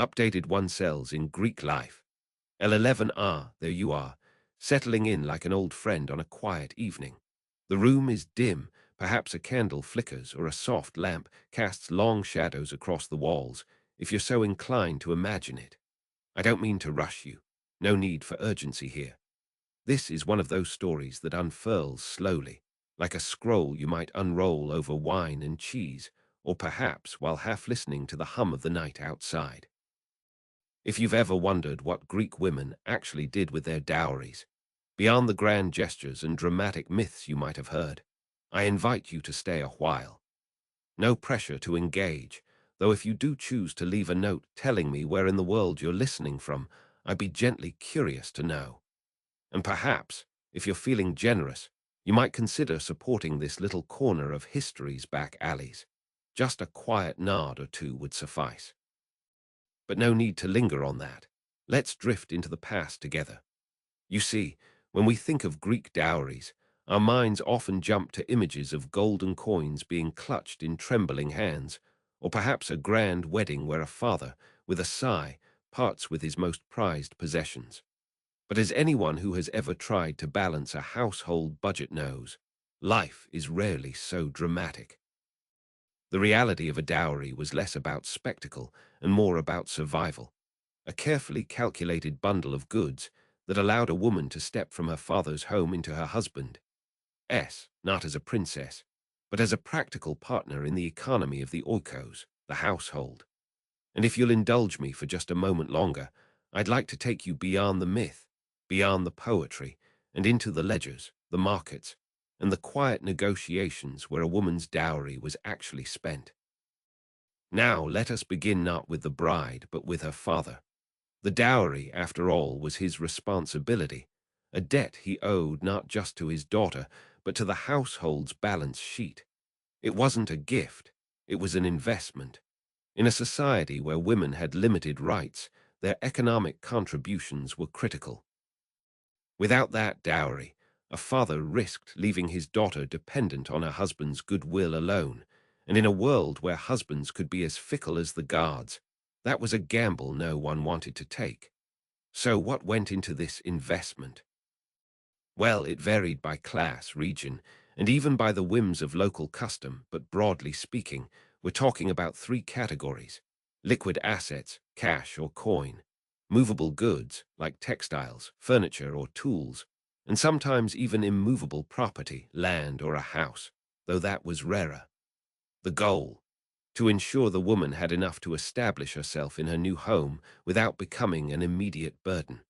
Updated one cells in Greek life. L11R, there you are, settling in like an old friend on a quiet evening. The room is dim, perhaps a candle flickers or a soft lamp casts long shadows across the walls, if you're so inclined to imagine it. I don't mean to rush you. No need for urgency here. This is one of those stories that unfurls slowly, like a scroll you might unroll over wine and cheese, or perhaps while half listening to the hum of the night outside. If you've ever wondered what Greek women actually did with their dowries, beyond the grand gestures and dramatic myths you might have heard, I invite you to stay a while. No pressure to engage, though if you do choose to leave a note telling me where in the world you're listening from, I'd be gently curious to know. And perhaps, if you're feeling generous, you might consider supporting this little corner of history's back alleys. Just a quiet nod or two would suffice. But no need to linger on that. Let's drift into the past together. You see, when we think of Greek dowries, our minds often jump to images of golden coins being clutched in trembling hands, or perhaps a grand wedding where a father, with a sigh, parts with his most prized possessions. But as anyone who has ever tried to balance a household budget knows, life is rarely so dramatic. The reality of a dowry was less about spectacle and more about survival, a carefully calculated bundle of goods that allowed a woman to step from her father's home into her husband's, not as a princess, but as a practical partner in the economy of the oikos, the household. And if you'll indulge me for just a moment longer, I'd like to take you beyond the myth, beyond the poetry, and into the ledgers, the markets, and the quiet negotiations where a woman's dowry was actually spent. Now let us begin not with the bride, but with her father. The dowry, after all, was his responsibility, a debt he owed not just to his daughter, but to the household's balance sheet. It wasn't a gift, it was an investment. In a society where women had limited rights, their economic contributions were critical. Without that dowry, a father risked leaving his daughter dependent on her husband's goodwill alone, and in a world where husbands could be as fickle as the gods, that was a gamble no one wanted to take. So what went into this investment? Well, it varied by class, region, and even by the whims of local custom, but broadly speaking, we're talking about three categories: liquid assets, cash or coin; movable goods, like textiles, furniture, or tools; and sometimes even immovable property, land or a house, though that was rarer. The goal: to ensure the woman had enough to establish herself in her new home without becoming an immediate burden.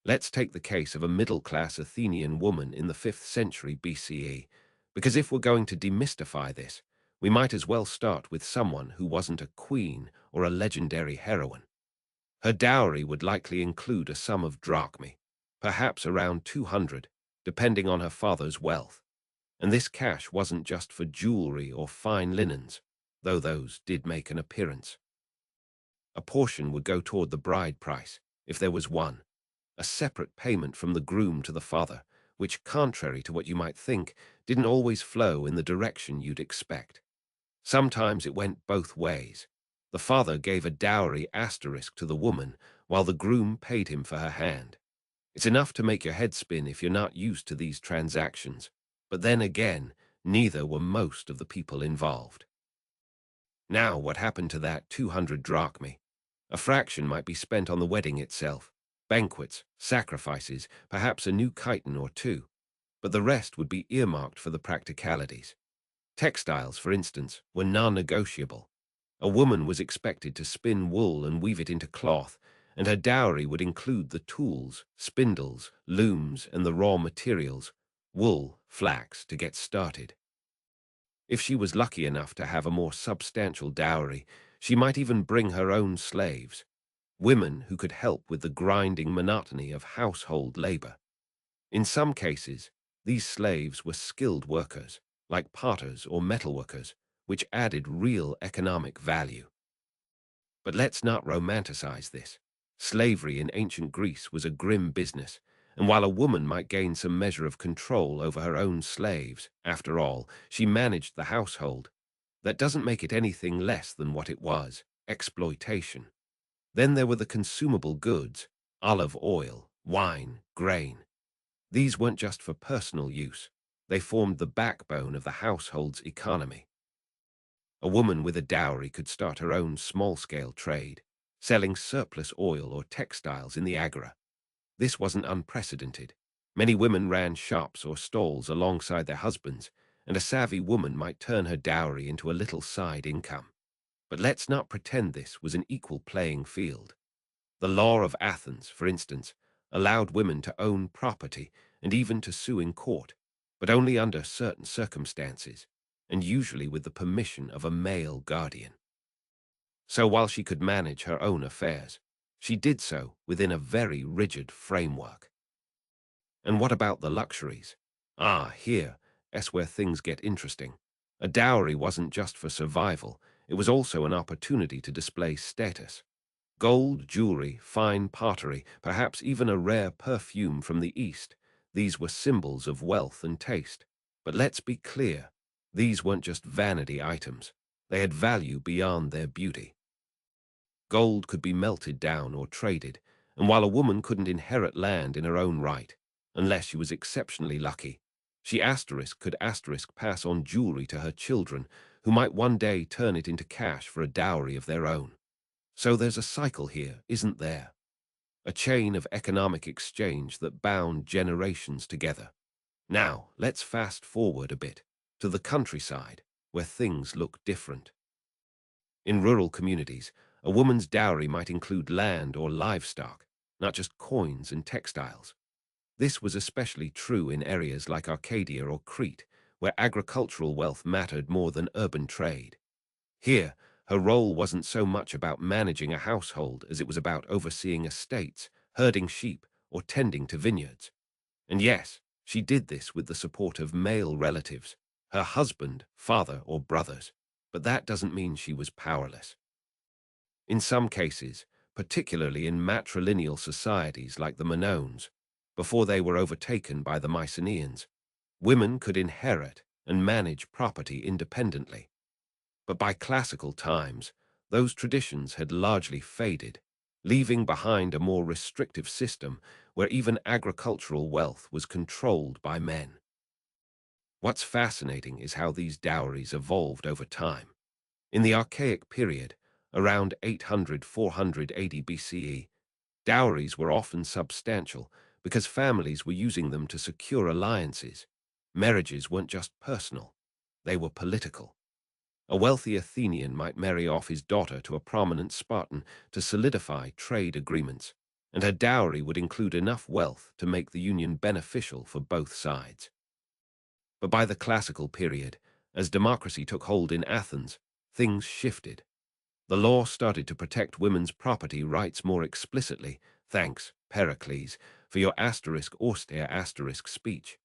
Let's take the case of a middle-class Athenian woman in the 5th century BCE, because if we're going to demystify this, we might as well start with someone who wasn't a queen or a legendary heroine. Her dowry would likely include a sum of drachmae, perhaps around 200, depending on her father's wealth. And this cash wasn't just for jewelry or fine linens, though those did make an appearance. A portion would go toward the bride price, if there was one, a separate payment from the groom to the father, which, contrary to what you might think, didn't always flow in the direction you'd expect. Sometimes it went both ways. The father gave a dowry asterisk to the woman, while the groom paid him for her hand. It's enough to make your head spin if you're not used to these transactions. But then again, neither were most of the people involved. Now, what happened to that 200 drachmae? A fraction might be spent on the wedding itself, banquets, sacrifices, perhaps a new chiton or two, but the rest would be earmarked for the practicalities. Textiles, for instance, were non-negotiable. A woman was expected to spin wool and weave it into cloth, and her dowry would include the tools, spindles, looms, and the raw materials, wool, flax, to get started. If she was lucky enough to have a more substantial dowry, she might even bring her own slaves, women who could help with the grinding monotony of household labor. In some cases, these slaves were skilled workers, like potters or metalworkers, which added real economic value. But let's not romanticize this. Slavery in ancient Greece was a grim business, and while a woman might gain some measure of control over her own slaves, after all, she managed the household. That doesn't make it anything less than what it was: exploitation. Then there were the consumable goods, olive oil, wine, grain. These weren't just for personal use. They formed the backbone of the household's economy. A woman with a dowry could start her own small-scale trade, selling surplus oil or textiles in the agora. This wasn't unprecedented. Many women ran shops or stalls alongside their husbands, and a savvy woman might turn her dowry into a little side income. But let's not pretend this was an equal playing field. The law of Athens, for instance, allowed women to own property and even to sue in court, but only under certain circumstances, and usually with the permission of a male guardian. So while she could manage her own affairs, she did so within a very rigid framework. And what about the luxuries? Here's where things get interesting. A dowry wasn't just for survival, it was also an opportunity to display status. Gold, jewelry, fine pottery, perhaps even a rare perfume from the East. These were symbols of wealth and taste. But let's be clear, these weren't just vanity items. They had value beyond their beauty. Gold could be melted down or traded, and while a woman couldn't inherit land in her own right, unless she was exceptionally lucky, she could pass on jewelry to her children, who might one day turn it into cash for a dowry of their own. So there's a cycle here, isn't there? A chain of economic exchange that bound generations together. Now, let's fast forward a bit to the countryside, where things look different. In rural communities, a woman's dowry might include land or livestock, not just coins and textiles. This was especially true in areas like Arcadia or Crete, where agricultural wealth mattered more than urban trade. Here, her role wasn't so much about managing a household as it was about overseeing estates, herding sheep, or tending to vineyards. And yes, she did this with the support of male relatives, her husband, father, or brothers. But that doesn't mean she was powerless. In some cases, particularly in matrilineal societies like the Minoans, before they were overtaken by the Mycenaeans, women could inherit and manage property independently. But by classical times, those traditions had largely faded, leaving behind a more restrictive system where even agricultural wealth was controlled by men. What's fascinating is how these dowries evolved over time. In the Archaic period, around 800–400 AD BCE, dowries were often substantial because families were using them to secure alliances. Marriages weren't just personal, they were political. A wealthy Athenian might marry off his daughter to a prominent Spartan to solidify trade agreements, and her dowry would include enough wealth to make the union beneficial for both sides. But by the classical period, as democracy took hold in Athens, things shifted. The law started to protect women's property rights more explicitly. Thanks, Pericles, for your austere speech.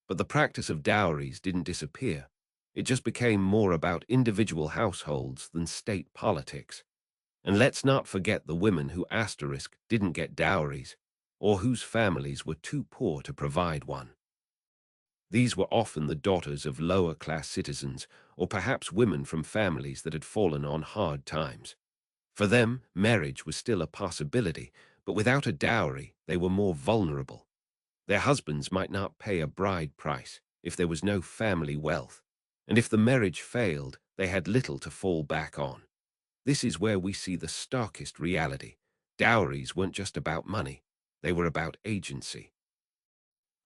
But the practice of dowries didn't disappear. It just became more about individual households than state politics. And let's not forget the women who didn't get dowries, or whose families were too poor to provide one. These were often the daughters of lower-class citizens, or perhaps women from families that had fallen on hard times. For them, marriage was still a possibility, but without a dowry, they were more vulnerable. Their husbands might not pay a bride price if there was no family wealth, and if the marriage failed, they had little to fall back on. This is where we see the starkest reality. Dowries weren't just about money, they were about agency.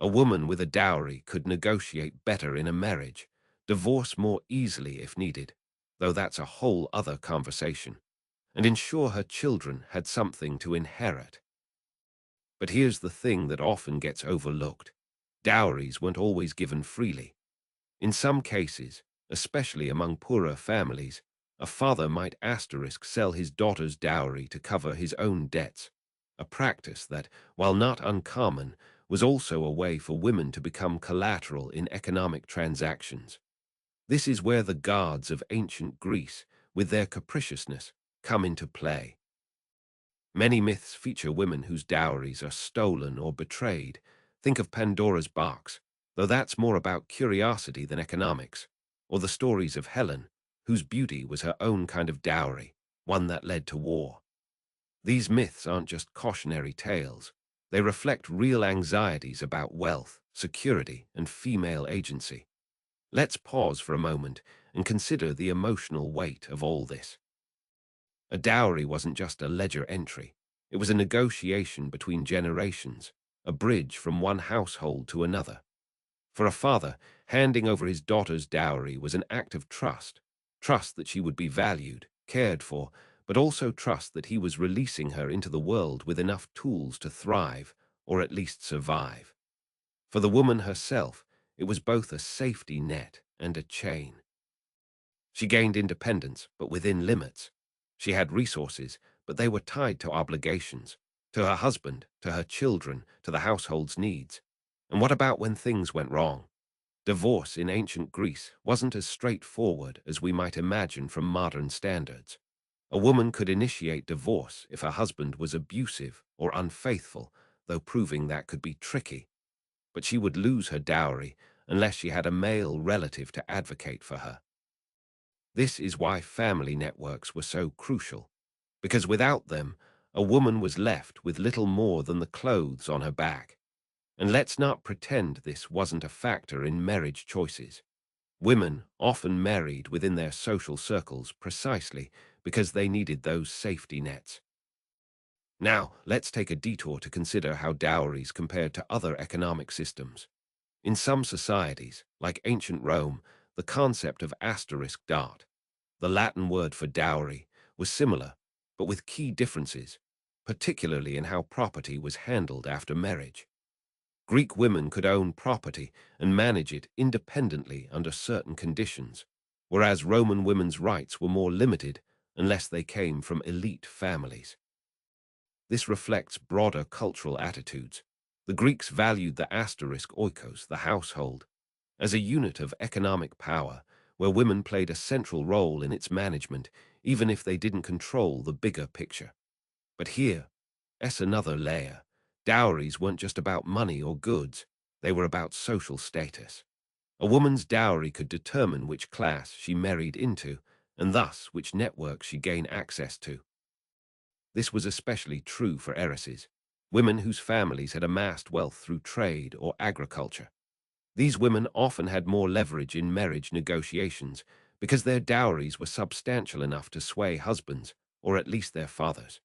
A woman with a dowry could negotiate better in a marriage, divorce more easily if needed, though that's a whole other conversation, and ensure her children had something to inherit. But here's the thing that often gets overlooked. Dowries weren't always given freely. In some cases, especially among poorer families, a father might sell his daughter's dowry to cover his own debts, a practice that, while not uncommon, was also a way for women to become collateral in economic transactions. This is where the gods of ancient Greece, with their capriciousness, come into play. Many myths feature women whose dowries are stolen or betrayed. Think of Pandora's box, though that's more about curiosity than economics, or the stories of Helen, whose beauty was her own kind of dowry, one that led to war. These myths aren't just cautionary tales. They reflect real anxieties about wealth, security, and female agency. Let's pause for a moment and consider the emotional weight of all this. A dowry wasn't just a ledger entry. It was a negotiation between generations, a bridge from one household to another. For a father, handing over his daughter's dowry was an act of trust, trust that she would be valued, cared for, but also trust that he was releasing her into the world with enough tools to thrive, or at least survive. For the woman herself, it was both a safety net and a chain. She gained independence, but within limits. She had resources, but they were tied to obligations, to her husband, to her children, to the household's needs. And what about when things went wrong? Divorce in ancient Greece wasn't as straightforward as we might imagine from modern standards. A woman could initiate divorce if her husband was abusive or unfaithful, though proving that could be tricky. But she would lose her dowry unless she had a male relative to advocate for her. This is why family networks were so crucial, because without them, a woman was left with little more than the clothes on her back. And let's not pretend this wasn't a factor in marriage choices. Women often married within their social circles precisely because they needed those safety nets. Now, let's take a detour to consider how dowries compared to other economic systems. In some societies, like ancient Rome, the concept of asterisk dot, the Latin word for dowry, was similar, but with key differences, particularly in how property was handled after marriage. Greek women could own property and manage it independently under certain conditions, whereas Roman women's rights were more limited unless they came from elite families. This reflects broader cultural attitudes. The Greeks valued the asterisk oikos, the household, as a unit of economic power where women played a central role in its management, even if they didn't control the bigger picture. But here, as another layer, dowries weren't just about money or goods, they were about social status. A woman's dowry could determine which class she married into, and thus which network she gained access to. This was especially true for heiresses, women whose families had amassed wealth through trade or agriculture. These women often had more leverage in marriage negotiations because their dowries were substantial enough to sway husbands, or at least their fathers.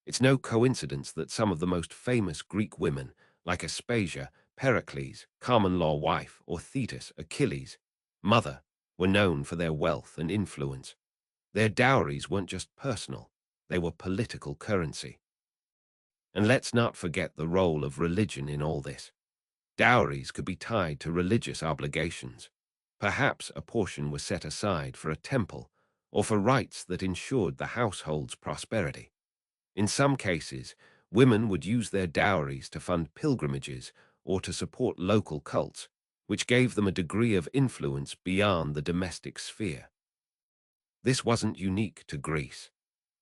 It's no coincidence that some of the most famous Greek women, like Aspasia, Pericles, common law wife, or Thetis, Achilles' mother, were known for their wealth and influence. Their dowries weren't just personal, they were political currency. And let's not forget the role of religion in all this. Dowries could be tied to religious obligations. Perhaps a portion was set aside for a temple or for rites that ensured the household's prosperity. In some cases, women would use their dowries to fund pilgrimages or to support local cults, which gave them a degree of influence beyond the domestic sphere. This wasn't unique to Greece.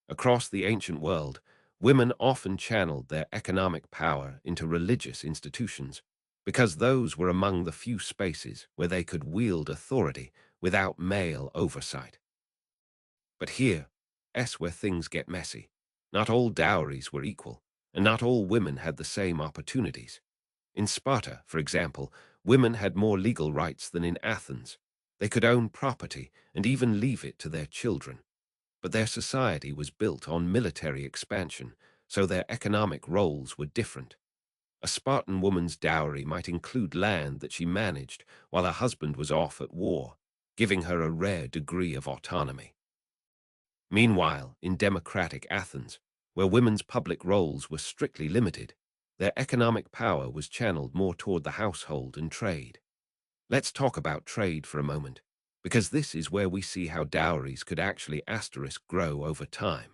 Across the ancient world, women often channeled their economic power into religious institutions because those were among the few spaces where they could wield authority without male oversight. But here's where things get messy. Not all dowries were equal, and not all women had the same opportunities. In Sparta, for example, women had more legal rights than in Athens. They could own property and even leave it to their children. But their society was built on military expansion, so their economic roles were different. A Spartan woman's dowry might include land that she managed while her husband was off at war, giving her a rare degree of autonomy. Meanwhile, in democratic Athens, where women's public roles were strictly limited, their economic power was channeled more toward the household and trade. Let's talk about trade for a moment, because this is where we see how dowries could actually asterisk grow over time.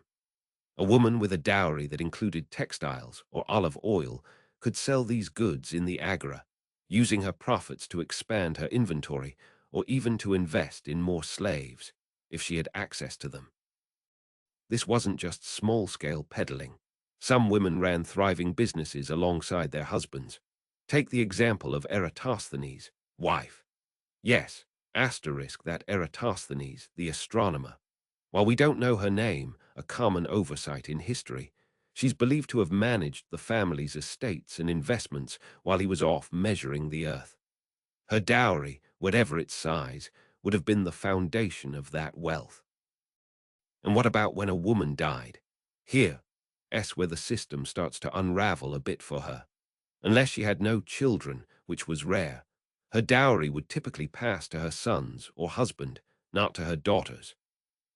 A woman with a dowry that included textiles or olive oil could sell these goods in the agora, using her profits to expand her inventory or even to invest in more slaves, if she had access to them. This wasn't just small-scale peddling. Some women ran thriving businesses alongside their husbands. Take the example of Eratosthenes' wife. Yes, asterisk that Eratosthenes, the astronomer. While we don't know her name, a common oversight in history, She's believed to have managed the family's estates and investments while he was off measuring the earth. Her dowry, whatever its size, would have been the foundation of that wealth. And what about when a woman died? Here, where the system starts to unravel a bit for her. Unless she had no children, which was rare, her dowry would typically pass to her sons or husband, not to her daughters.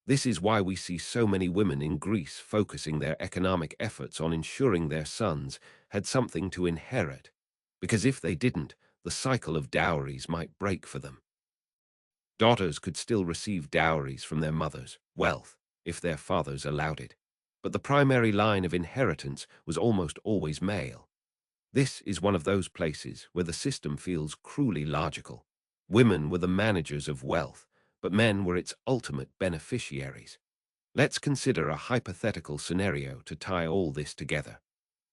This is why we see so many women in Greece focusing their economic efforts on ensuring their sons had something to inherit, because if they didn't, the cycle of dowries might break for them. Daughters could still receive dowries from their mothers' wealth if their fathers allowed it, but the primary line of inheritance was almost always male. This is one of those places where the system feels cruelly logical. Women were the managers of wealth, but men were its ultimate beneficiaries. Let's consider a hypothetical scenario to tie all this together.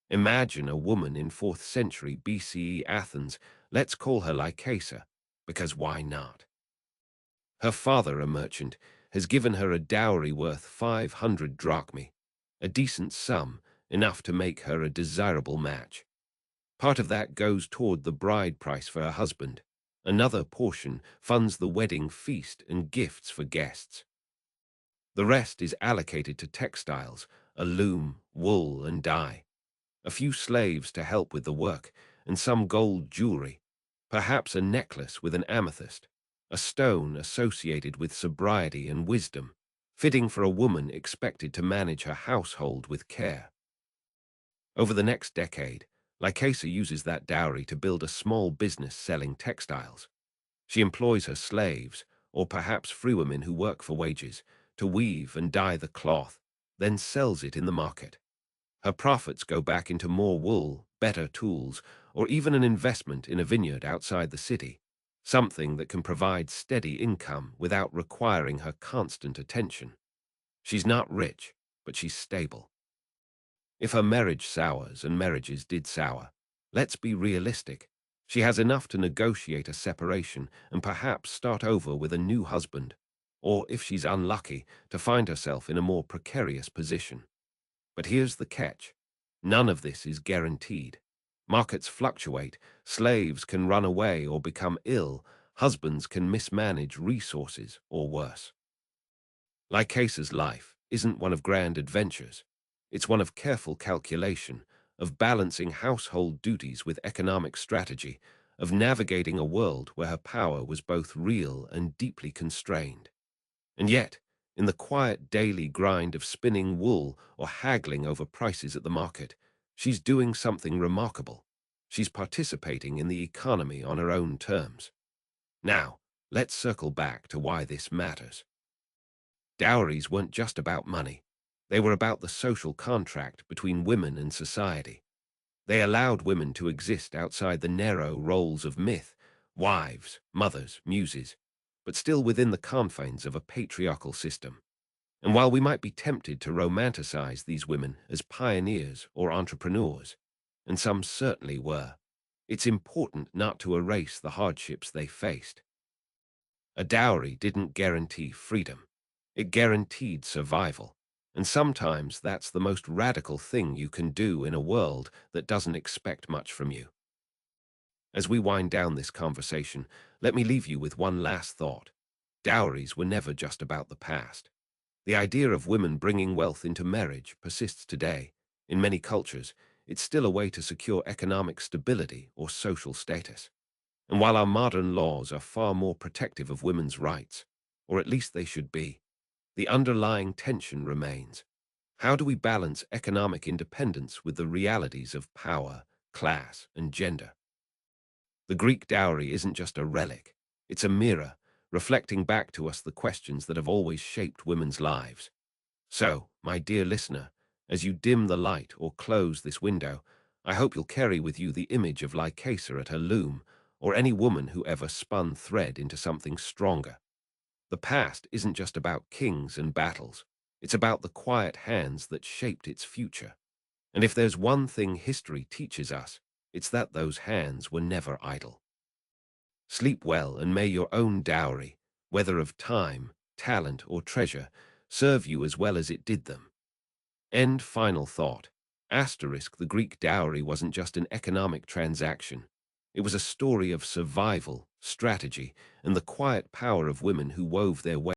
Imagine a woman in 4th century BCE Athens. Let's call her Lycasa, because why not? Her father, a merchant, has given her a dowry worth 500 drachmae, a decent sum, enough to make her a desirable match. Part of that goes toward the bride price for her husband. Another portion funds the wedding feast and gifts for guests. The rest is allocated to textiles, a loom, wool, and dye. A few slaves to help with the work, and some gold jewelry, perhaps a necklace with an amethyst, a stone associated with sobriety and wisdom, fitting for a woman expected to manage her household with care. Over the next decade, Lycasa uses that dowry to build a small business selling textiles. She employs her slaves, or perhaps freewomen who work for wages, to weave and dye the cloth, then sells it in the market. Her profits go back into more wool, better tools, or even an investment in a vineyard outside the city, something that can provide steady income without requiring her constant attention. She's not rich, but she's stable. If her marriage sours, and marriages did sour, let's be realistic. She has enough to negotiate a separation and perhaps start over with a new husband, or if she's unlucky, to find herself in a more precarious position. But here's the catch. None of this is guaranteed. Markets fluctuate, slaves can run away or become ill, husbands can mismanage resources or worse. Lycasa's life isn't one of grand adventures. It's one of careful calculation, of balancing household duties with economic strategy, of navigating a world where her power was both real and deeply constrained. And yet, in the quiet daily grind of spinning wool or haggling over prices at the market, she's doing something remarkable. She's participating in the economy on her own terms. Now, let's circle back to why this matters. Dowries weren't just about money. They were about the social contract between women and society. They allowed women to exist outside the narrow roles of myth, wives, mothers, muses, but still within the confines of a patriarchal system. And while we might be tempted to romanticize these women as pioneers or entrepreneurs, and some certainly were, it's important not to erase the hardships they faced. A dowry didn't guarantee freedom. It guaranteed survival. And sometimes that's the most radical thing you can do in a world that doesn't expect much from you. As we wind down this conversation, let me leave you with one last thought. Dowries were never just about the past. The idea of women bringing wealth into marriage persists today. In many cultures, it's still a way to secure economic stability or social status. And while our modern laws are far more protective of women's rights, or at least they should be, the underlying tension remains. How do we balance economic independence with the realities of power, class, and gender? The Greek dowry isn't just a relic. It's a mirror, reflecting back to us the questions that have always shaped women's lives. So, my dear listener, as you dim the light or close this window, I hope you'll carry with you the image of Lycasa at her loom, or any woman who ever spun thread into something stronger. The past isn't just about kings and battles. It's about the quiet hands that shaped its future. And if there's one thing history teaches us, it's that those hands were never idle. Sleep well, and may your own dowry, whether of time, talent, or treasure, serve you as well as it did them. End final thought. Asterisk, the Greek dowry wasn't just an economic transaction. It was a story of survival, strategy, and the quiet power of women who wove their way